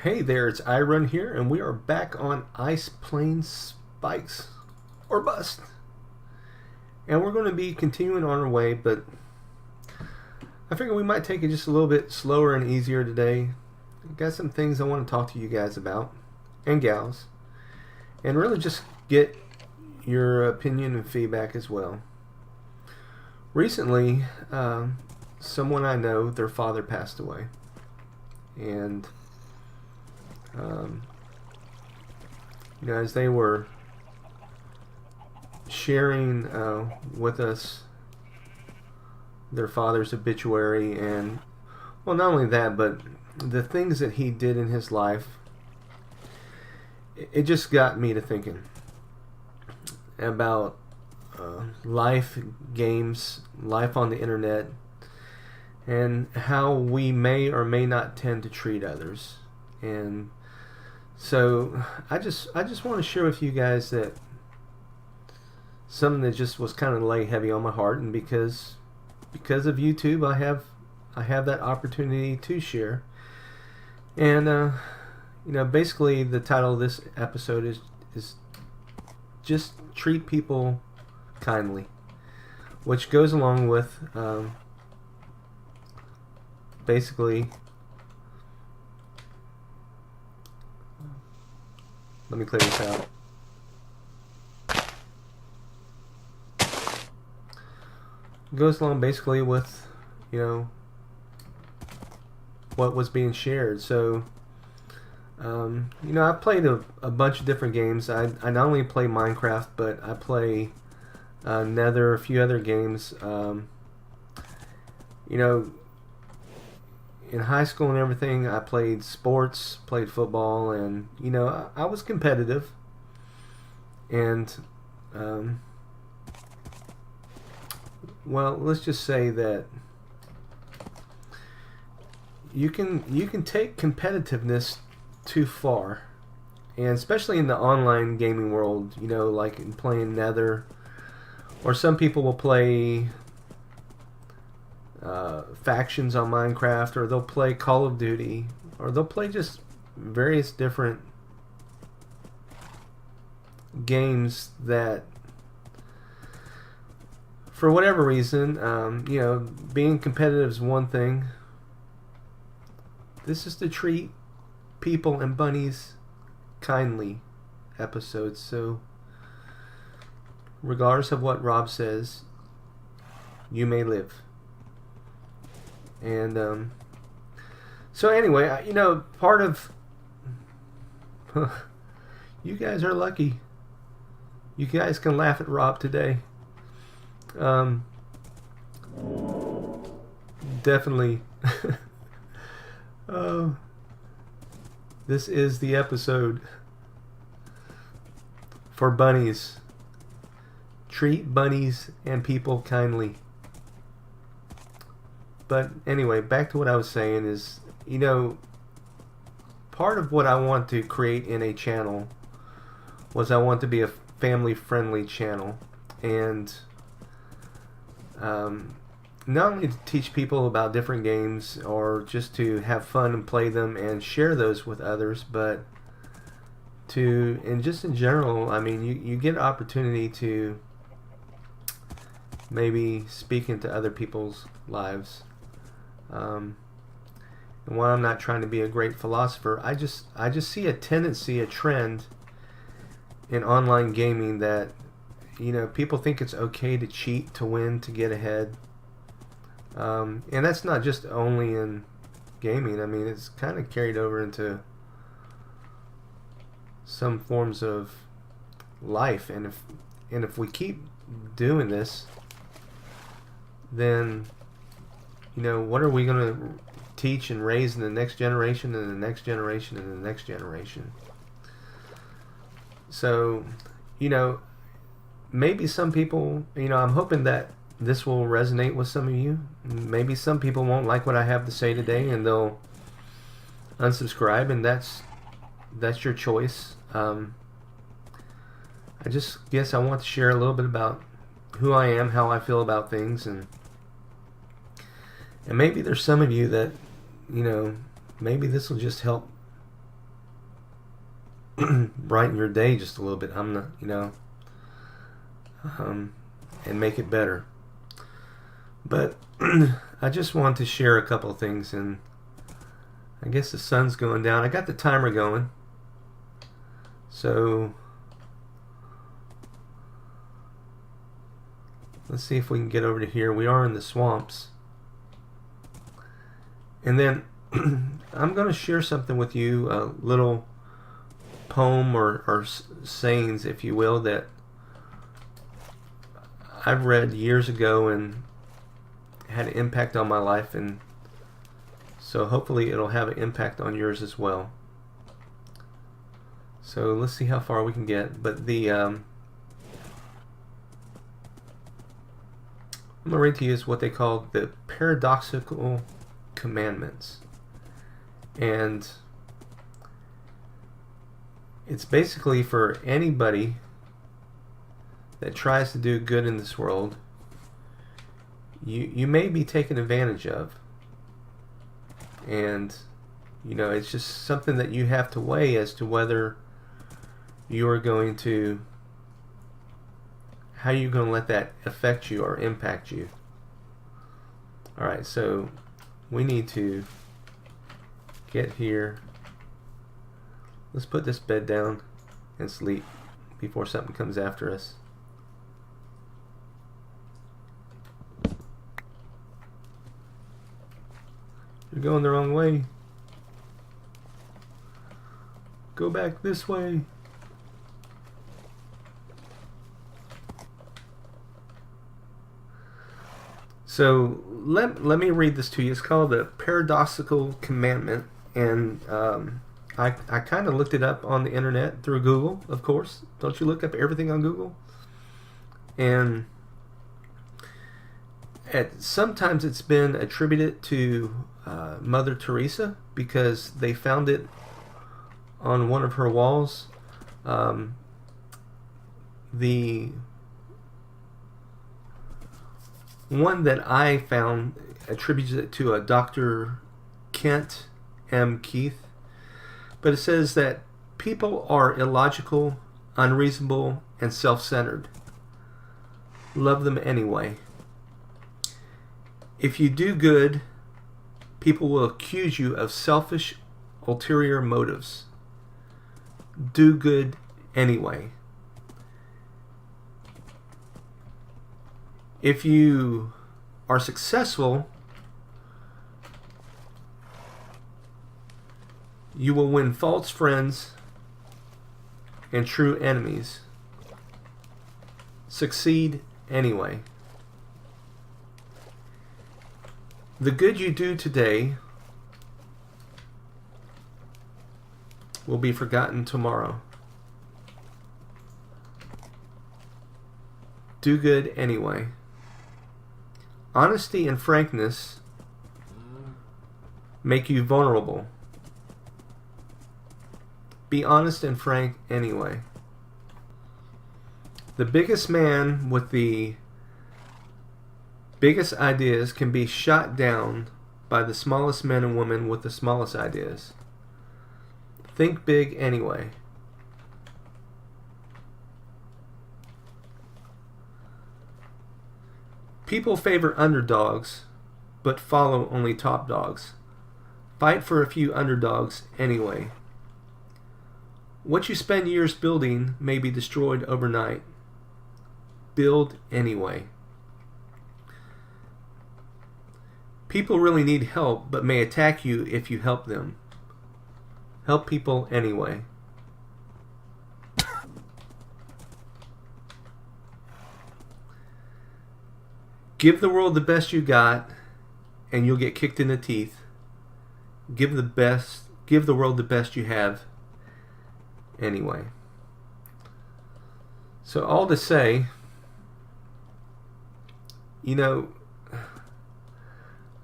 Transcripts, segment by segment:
Hey there, it's iRun here, and we are back on Ice Plane Spikes or Bust. And we're going to be continuing on our way, but I figure we might take it just a little bit slower and easier today. I got some things I want to talk to you guys about, and gals, and really just get your opinion and feedback as well. Recently, someone I know, their father passed away, and as they were sharing with us their father's obituary, and well, not only that, but the things that he did in his life, it just got me to thinking about life, games, life on the internet, and how we may or may not tend to treat others. And so I just want to share with you guys that something that just was kind of lay heavy on my heart, and because of YouTube, I have that opportunity to share. And basically the title of this episode is just treat people kindly, which goes along with basically. Let me clear this out. It goes along basically with, what was being shared. So, I played a bunch of different games. I not only play Minecraft, but I play Nether, a few other games. In high school and everything, I played sports, played football, and I was competitive. And well, let's just say that you can take competitiveness too far, and especially in the online gaming world, like in playing Nether, or some people will play factions on Minecraft, or they'll play Call of Duty, or they'll play just various different games that, for whatever reason, being competitive is one thing. This is to treat people and bunnies kindly episode. So regardless of what Rob says, you may live. And so anyway, part of you guys are lucky. You guys can laugh at Rob today. Definitely. Oh, this is the episode for bunnies. Treat bunnies and people kindly. But anyway, back to what I was saying is, part of what I want to create in a channel was I want to be a family-friendly channel. And not only to teach people about different games or just to have fun and play them and share those with others, but and just in general, you get an opportunity to maybe speak into other people's lives. And while I'm not trying to be a great philosopher, I just see a tendency, a trend in online gaming that people think it's okay to cheat, to win, to get ahead. And that's not just only in gaming. It's kind of carried over into some forms of life. And if we keep doing this, then what are we going to teach and raise in the next generation and the next generation and the next generation? So, maybe some people, I'm hoping that this will resonate with some of you. Maybe some people won't like what I have to say today, and they'll unsubscribe, and that's your choice. I just guess I want to share a little bit about who I am, how I feel about things, and maybe there's some of you that, maybe this will just help brighten your day just a little bit. I'm not, you know, and make it better. But I just want to share a couple of things, and I guess the sun's going down. I got the timer going, so let's see if we can get over to here. We are in the swamps, and then I'm going to share something with you, a little poem or sayings, if you will, that I've read years ago and had an impact on my life, and so hopefully it'll have an impact on yours as well. So let's see how far we can get. But the I'm going to read to you is what they call the Paradoxical Commandments, and it's basically for anybody that tries to do good in this world. You may be taken advantage of, and you know, it's just something that you have to weigh as to whether you are going to, how you're going to let that affect you or impact you. Alright, so we need to get here. Let's put this bed down and sleep before something comes after us. You're going the wrong way. Go back this way. So let me read this to you. It's called the Paradoxical Commandment, and I kind of looked it up on the internet through Google, of course. Don't you look up everything on Google? And sometimes it's been attributed to Mother Teresa because they found it on one of her walls. The one that I found attributes it to a Dr. Kent M. Keith, but it says that people are illogical, unreasonable, and self-centered. Love them anyway. If you do good, people will accuse you of selfish, ulterior motives. Do good anyway. If you are successful, you will win false friends and true enemies. Succeed anyway. The good you do today will be forgotten tomorrow. Do good anyway. Honesty and frankness make you vulnerable. Be honest and frank anyway. The biggest man with the biggest ideas can be shot down by the smallest men and women with the smallest ideas. Think big anyway. People favor underdogs, but follow only top dogs. Fight for a few underdogs anyway. What you spend years building may be destroyed overnight. Build anyway. People really need help, but may attack you if you help them. Help people anyway. Give the world the best you got, and you'll get kicked in the teeth. Give the world the best you have anyway. So all to say, you know,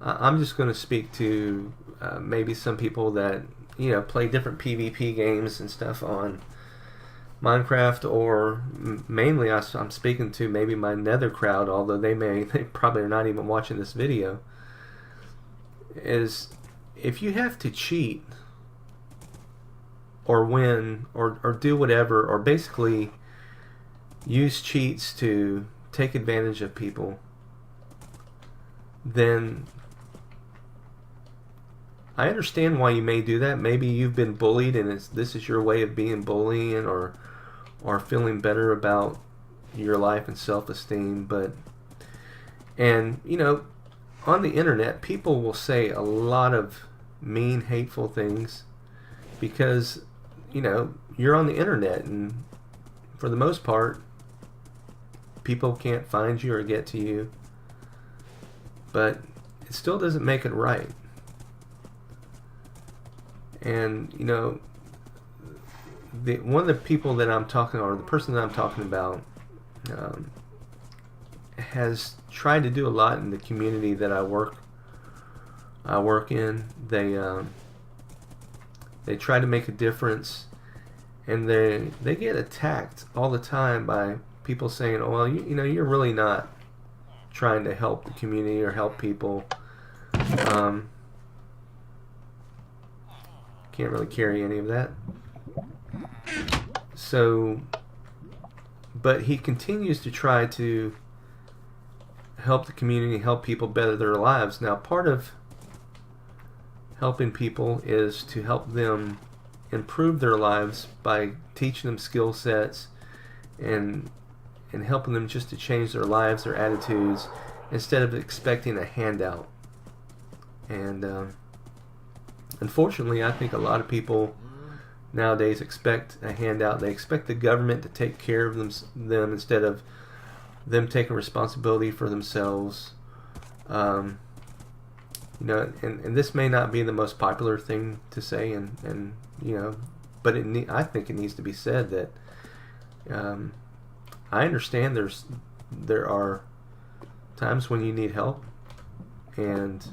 I'm just going to speak to maybe some people that, you know, play different PvP games and stuff on Minecraft, or mainly I'm speaking to maybe my Nether crowd, although they probably are not even watching this video. Is if you have to cheat or win or do whatever, or basically use cheats to take advantage of people, then I understand why you may do that. Maybe you've been bullied and this is your way of being bullying or feeling better about your life and self-esteem. And you know, on the internet, people will say a lot of mean, hateful things because, you know, you're on the internet, and for the most part, people can't find you or get to you. But it still doesn't make it right. And, you know, one of the people that I'm talking, or the person that I'm talking about, has tried to do a lot in the community that I work in. They try to make a difference, and they get attacked all the time by people saying, "Oh, well, you know, you're really not trying to help the community or help people." Can't really carry any of that. So, but he continues to try to help the community, help people better their lives. Now, part of helping people is to help them improve their lives by teaching them skill sets and helping them just to change their lives, their attitudes, instead of expecting a handout. And unfortunately, I think a lot of people nowadays expect a handout. They expect the government to take care of them instead of them taking responsibility for themselves. You know, and this may not be the most popular thing to say, and you know, but I think it needs to be said that I understand there are times when you need help, and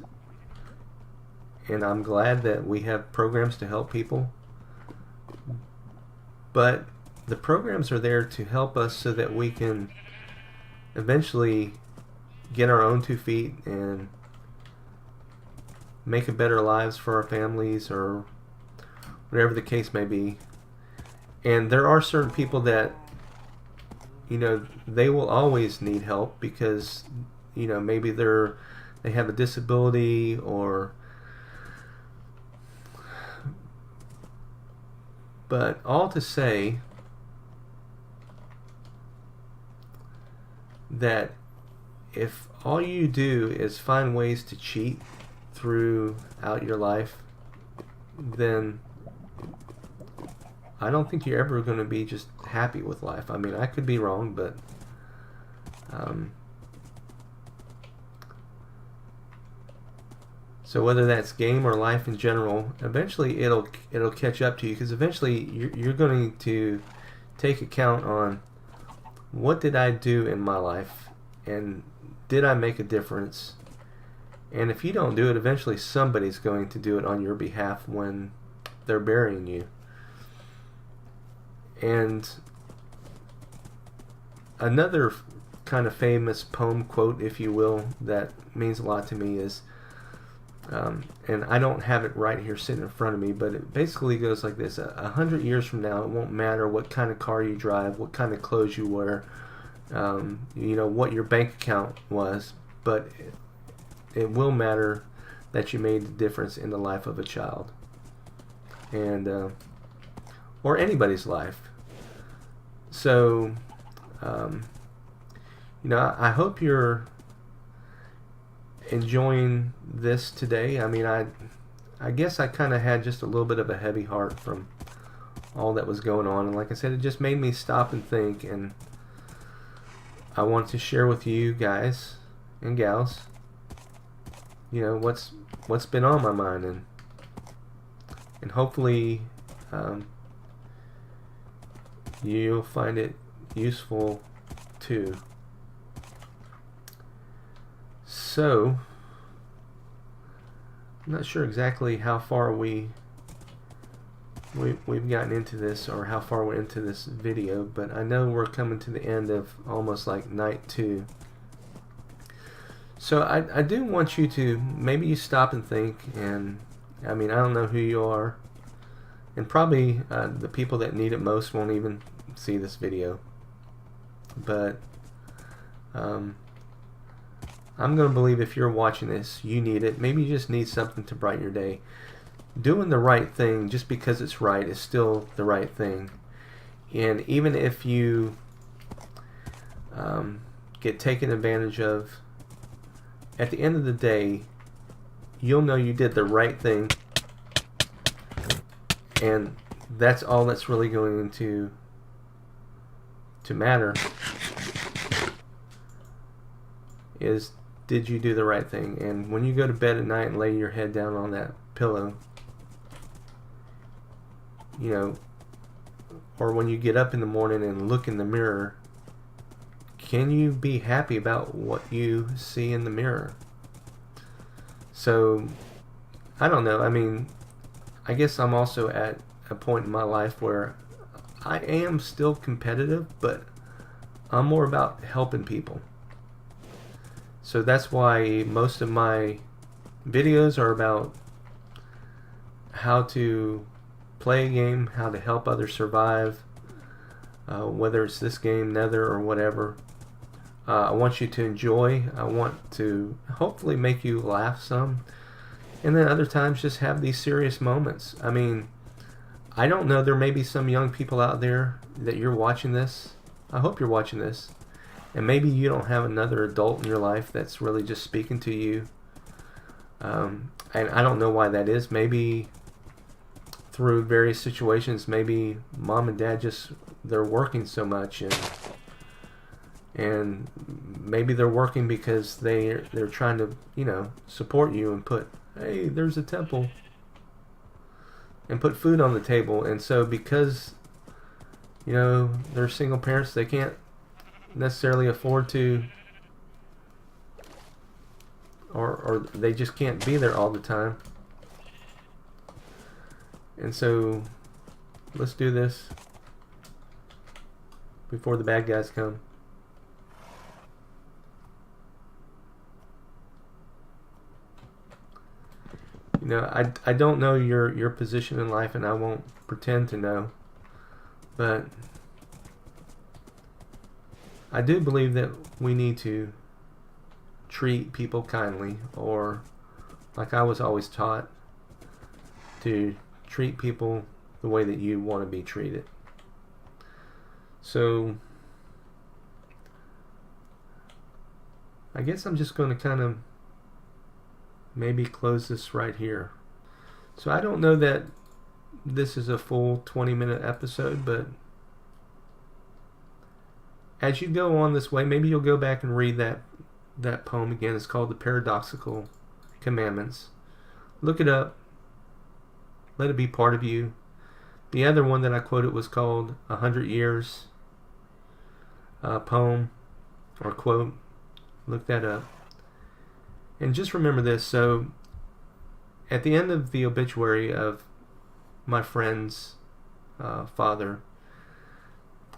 I'm glad that we have programs to help people. But the programs are there to help us so that we can eventually get our own 2 feet and make a better lives for our families, or whatever the case may be. And there are certain people that, you know, they will always need help because, you know, maybe they have a disability, but all to say that if all you do is find ways to cheat throughout your life, then I don't think you're ever going to be just happy with life. I mean, I could be wrong, but so whether that's game or life in general, eventually it'll catch up to you, because eventually you're going to take account on what did I do in my life, and did I make a difference? And if you don't do it, eventually somebody's going to do it on your behalf when they're burying you. And another kind of famous poem quote, if you will, that means a lot to me is, and I don't have it right here sitting in front of me, but it basically goes like this: 100 years from now, it won't matter what kind of car you drive, what kind of clothes you wear, you know, what your bank account was, but it will matter that you made a difference in the life of a child, and or anybody's life. So, you know, I hope you're enjoying this today. I mean, I guess I kind of had just a little bit of a heavy heart from all that was going on, and like I said, it just made me stop and think, and I want to share with you guys and gals, you know, what's been on my mind, and hopefully you'll find it useful too. So, I'm not sure exactly how far we've gotten into this, or how far we're into this video, but I know we're coming to the end of almost like night 2. So I do want you to, maybe you stop and think, and I mean, I don't know who you are, And probably the people that need it most won't even see this video. But I'm going to believe if you're watching this, you need it. Maybe you just need something to brighten your day. Doing the right thing just because it's right is still the right thing. And even if you get taken advantage of, at the end of the day, you'll know you did the right thing. And that's all that's really going to matter, is did you do the right thing? And when you go to bed at night and lay your head down on that pillow, you know, or when you get up in the morning and look in the mirror, can you be happy about what you see in the mirror? So, I don't know. I mean, I guess I'm also at a point in my life where I am still competitive, but I'm more about helping people. So that's why most of my videos are about how to play a game, how to help others survive, whether it's this game, Nether, or whatever. I want you to enjoy. I want to hopefully make you laugh some. And then other times just have these serious moments. I mean, I don't know, there may be some young people out there that you're watching this. I hope you're watching this. And maybe you don't have another adult in your life that's really just speaking to you. And I don't know why that is. Maybe through various situations, maybe mom and dad just, they're working so much, and maybe they're working because they're trying to, you know, support you and put, hey, there's a temple, and put food on the table. And so because, you know, they're single parents, they can't necessarily afford to, or they just can't be there all the time. And so let's do this before the bad guys come. You know, I don't know your position in life, and I won't pretend to know, but I do believe that we need to treat people kindly, or like I was always taught, to treat people the way that you want to be treated. So I guess I'm just going to kind of maybe close this right here. So I don't know that this is a full 20-minute episode, but as you go on this way, maybe you'll go back and read that poem again. It's called The Paradoxical Commandments. Look it up. Let it be part of you. The other one that I quoted was called 100 Years poem or quote. Look that up. And just remember this. So at the end of the obituary of my friend's father,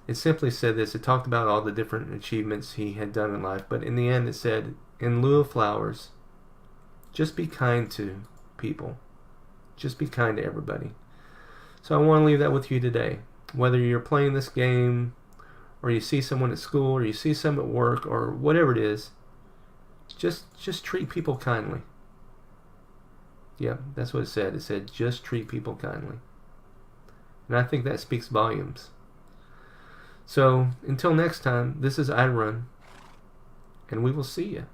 it simply said this. It talked about all the different achievements he had done in life, but in the end it said, in lieu of flowers, just be kind to people. Just be kind to everybody. So I want to leave that with you today. Whether you're playing this game, or you see someone at school, or you see someone at work, or whatever it is, just treat people kindly. Yeah, that's what it said. It said, just treat people kindly. And I think that speaks volumes. So, until next time, this is iRun, and we will see you.